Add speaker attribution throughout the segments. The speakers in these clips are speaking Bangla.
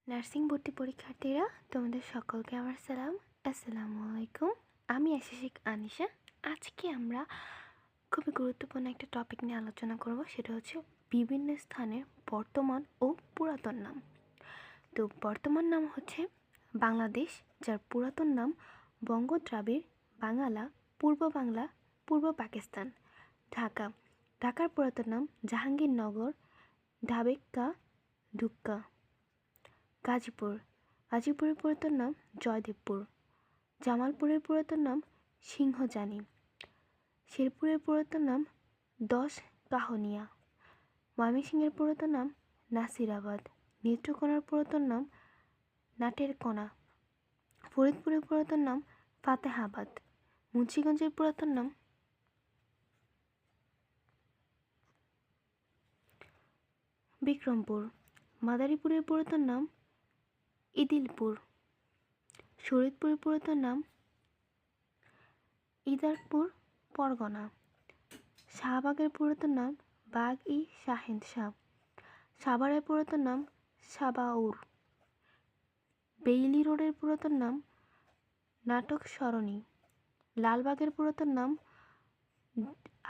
Speaker 1: নার্সিং ভর্তি পরীক্ষার্থীরা তোমাদের সকলকে আমার সালাম। আসসালামু আলাইকুম। আমি আশিক আনিশা। আজকে আমরা খুবই গুরুত্বপূর্ণ একটা টপিক নিয়ে আলোচনা করব, সেটা হচ্ছে বিভিন্ন স্থানের বর্তমান ও পুরাতন নাম। তো বর্তমান নাম হচ্ছে বাংলাদেশ, যার পুরাতন নাম বঙ্গ দ্রাবিড় বাঙ্গালা, পূর্ব বাংলা, পূর্ব পাকিস্তান। ঢাকা, ঢাকার পুরাতন নাম জাহাঙ্গীরনগর, ঢাবেক্কা, ঢুক্কা। গাজীপুর, গাজীপুরের পুরাতন নাম জয়দেবপুর। জামালপুরের পুরাতন নাম সিংহজানি। শেরপুরের পুরাতন নাম 10 কাহনিয়া। ময়মনসিংহের পুরাতন নাম নাসিরাবাদ। নেত্রকোনার পুরাতন নাম নাটের কোনা। ফরিদপুরের পুরাতন নাম ফাতেহাবাদ। মুন্সিগঞ্জের পুরাতন নাম বিক্রমপুর। মাদারীপুরের পুরাতন নাম ইদিলপুর। শরীয়তপুরের পুরাতন নাম ইদারপুর পরগনা। শাহবাগের পুরাতন নাম বাগ-ই-শাহেন শাহ। সাভারের পুরাতন নাম সাবাউর। বেইলি রোডের পুরাতন নাম নাটক সরণি। লালবাগের পুরাতন নাম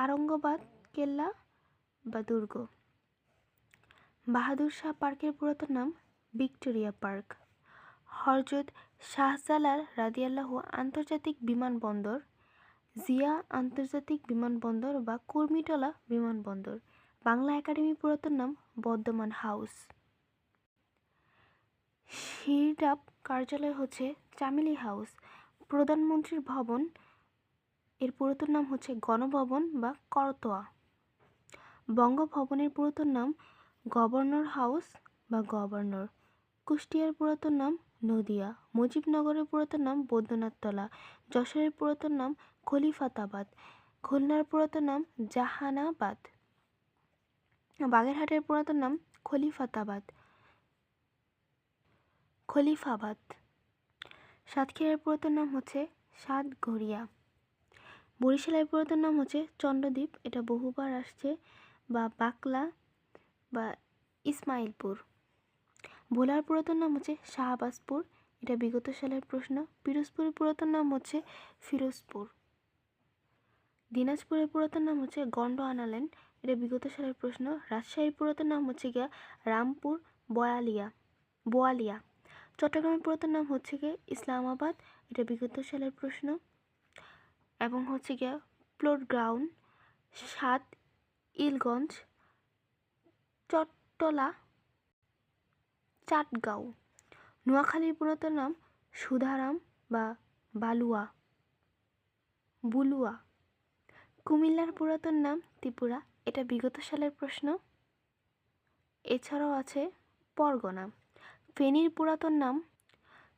Speaker 1: আরঙ্গাবাদ কেল্লা বা দুর্গ। বাহাদুর শাহ পার্কের পুরাতন নাম ভিক্টোরিয়া পার্ক। হযরত শাহজালাল রাদিয়াল্লাহু আন্তর্জাতিক বিমানবন্দর, জিয়া আন্তর্জাতিক বিমানবন্দর বা কুর্মিটোলা বিমানবন্দর। বাংলা একাডেমি পুরাতন নাম বর্ধমান হাউস। শিরডাপ কার্যালয় হচ্ছে চামেলি হাউস। প্রধানমন্ত্রীর ভবন, এর পুরাতন নাম হচ্ছে গণভবন বা করতোয়া। বঙ্গভবনের পুরাতন নাম গভর্নর হাউস বা গভর্নর। কুষ্টিয়ার পুরাতন নাম নদিয়া। মুজিবনগরের পুরাতন নাম বৈদ্যনাথতলা। যশোরের পুরাতন নাম খলিফাতাবাদ। খুলনার পুরাতন নাম জাহানাবাদ। বাগেরহাটের পুরাতন নাম খলিফাতাবাদ, খলিফাবাদ। সাতক্ষীরার পুরাতন নাম হচ্ছে সাতঘড়িয়া। বরিশালের পুরাতন নাম হচ্ছে চন্দ্রদ্বীপ, এটা বহুবার আসছে, বা বাকলা বা ইসমাইলপুর। ভোলার পুরাতন নাম হচ্ছে শাহবাজপুর, এটা বিগত সালের প্রশ্ন। পিরোজপুরের পুরাতন নাম হচ্ছে ফিরোজপুর। দিনাজপুরের পুরাতন নাম হচ্ছে গন্ড আনালেন, এটা বিগত সালের প্রশ্ন। রাজশাহীর পুরাতন নাম হচ্ছে গিয়া রামপুর বোয়ালিয়া। চট্টগ্রামের পুরাতন নাম হচ্ছে গিয়ে ইসলামাবাদ, এটা বিগত সালের প্রশ্ন। এবং হচ্ছে গিয়া প্লট গ্রাউন্ড, সাত ইলগঞ্জ, চট্টলা, চাটগাঁও। নোয়াখালীর পুরাতন নাম সুধারাম বা বুলুয়া। কুমিল্লার পুরাতন নাম ত্রিপুরা, এটা বিগত সালের প্রশ্ন। এছাড়াও আছে পরগনা। ফেনীর পুরাতন নাম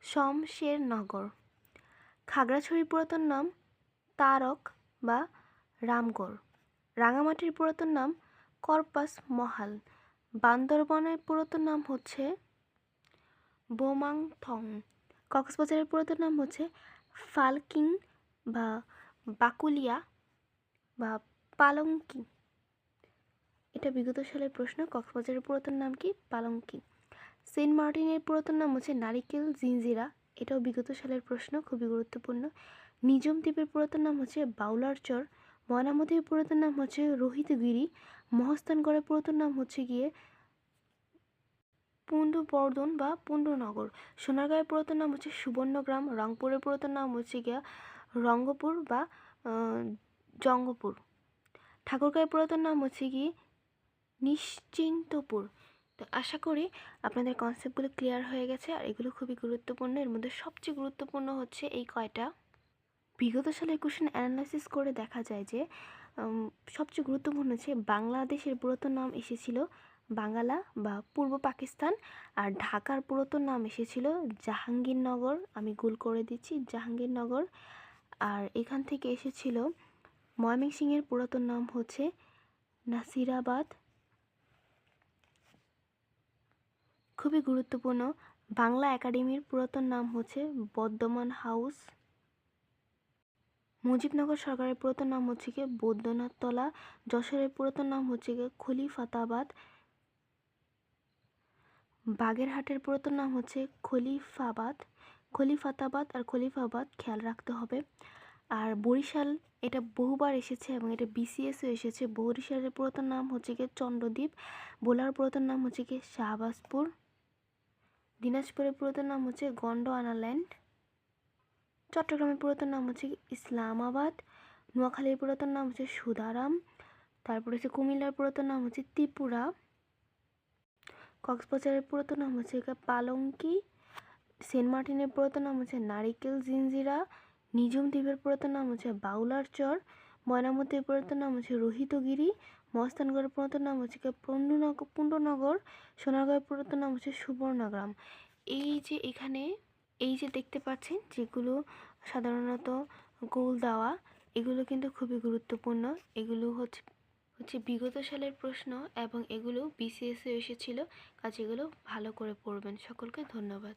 Speaker 1: শমশেরনগর। খাগড়াছড়ির পুরাতন নাম তারক বা রামগড়। রাঙামাটির পুরাতন নাম কর্পাস মহাল। বান্দরবনের পুরাতন নাম হচ্ছে বোমাংথং। কক্সবাজারের পুরাতন নাম হচ্ছে ফালকিং বা বাকুলিয়া বা পালঙ্কি, এটা বিগত সালের প্রশ্ন। কক্সবাজারের পুরাতন নাম কি? পালঙ্কি। সেন্ট মার্টিনের পুরাতন নাম হচ্ছে নারিকেল জিঞ্জিরা, এটাও বিগত সালের প্রশ্ন, খুবই গুরুত্বপূর্ণ। নিজম দ্বীপের পুরাতন নাম হচ্ছে বাউলারচর। ময়নামতির পুরাতন নাম হচ্ছে রোহিতগিরি। মহস্থানগড়ের পুরাতন নাম হচ্ছে গিয়ে পুণ্ডবর্ধন বা পুণ্ডনগর। সোনারগাঁয়ের পুরাতন নাম হচ্ছে সুবর্ণগ্রাম। রংপুরের পুরাতন নাম হচ্ছে গিয়া রঙ্গপুর বা জঙ্গপুর। ঠাকুরগাঁয়ের পুরাতন নাম হচ্ছে কি নিশ্চিন্তপুর। তো আশা করি আপনাদের কনসেপ্টগুলো ক্লিয়ার হয়ে গেছে, আর এগুলো খুবই গুরুত্বপূর্ণ। এর মধ্যে সবচেয়ে গুরুত্বপূর্ণ হচ্ছে এই কয়টা। বিগত সালের কোশ্চেন অ্যানালাইসিস করে দেখা যায় যে সবচেয়ে গুরুত্বপূর্ণ হচ্ছে বাংলাদেশের পুরাতন নাম এসেছিল বাঙ্গালা বা পূর্ব পাকিস্তান, আর ঢাকার পুরাতন নাম এসেছিল জাহাঙ্গীরনগর, আমি গোল করে দিচ্ছি জাহাঙ্গীরনগর। আর এখান থেকে এসেছিল ময়মনসিংহের পুরাতন নাম হচ্ছে নাসিরাবাদ। খুবই গুরুত্বপূর্ণ, বাংলা একাডেমির পুরাতন নাম হচ্ছে বর্ধমান হাউস। মুজিবনগর সরকারের পুরাতন নাম হচ্ছে গিয়ে বৈদ্যনাথতলা। যশোরের পুরাতন নাম হচ্ছে গিয়ে খলিফাতাবাদ। বাগেরহাটের পুরাতন নাম হচ্ছে খলিফাতাবাদ আর খলিফাবাদ, খেয়াল রাখতে হবে। আর বরিশাল, এটা বহুবার এসেছে এবং এটা বিসিএসও এসেছে। বরিশালের পুরাতন নাম হচ্ছে গিয়ে চন্দ্রদ্বীপ। ভোলার পুরাতন নাম হচ্ছে গিয়ে শাহবাজপুর। দিনাজপুরের পুরাতন নাম হচ্ছে গন্ডোয়ানাল্যান্ড। চট্টগ্রামের পুরাতন নাম হচ্ছে ইসলামাবাদ। নোয়াখালীর পুরাতন নাম হচ্ছে সুধারাম। তারপরে হচ্ছে কুমিল্লার পুরাতন নাম হচ্ছে ত্রিপুরা। কক্সবাজারের পুরাতন নাম হচ্ছে পালঙ্কি। সেন্ট মার্টিনের পুরাতন নাম হচ্ছে নারিকেল জিঞ্জিরা। নিঝুম দ্বীপের পুরাতন নাম হচ্ছে বাউলার চর। ময়নামতির পুরাতন নাম হচ্ছে রোহিতগিরি। মস্তানগড়ের পুরাতন নাম হচ্ছে পুণ্ডনগর। সোনারগাঁয়ের পুরাতন নাম হচ্ছে সুবর্ণগ্রাম। এখানে এই যে দেখতে পাচ্ছেন যেগুলো সাধারণত গোল দেওয়া, এগুলো কিন্তু খুবই গুরুত্বপূর্ণ। এগুলো হচ্ছে বিগত সালের প্রশ্ন এবং এগুলো বিসিএসে এসেছিল, কাজে এগুলো ভালো করে পড়বেন। সকলকে ধন্যবাদ।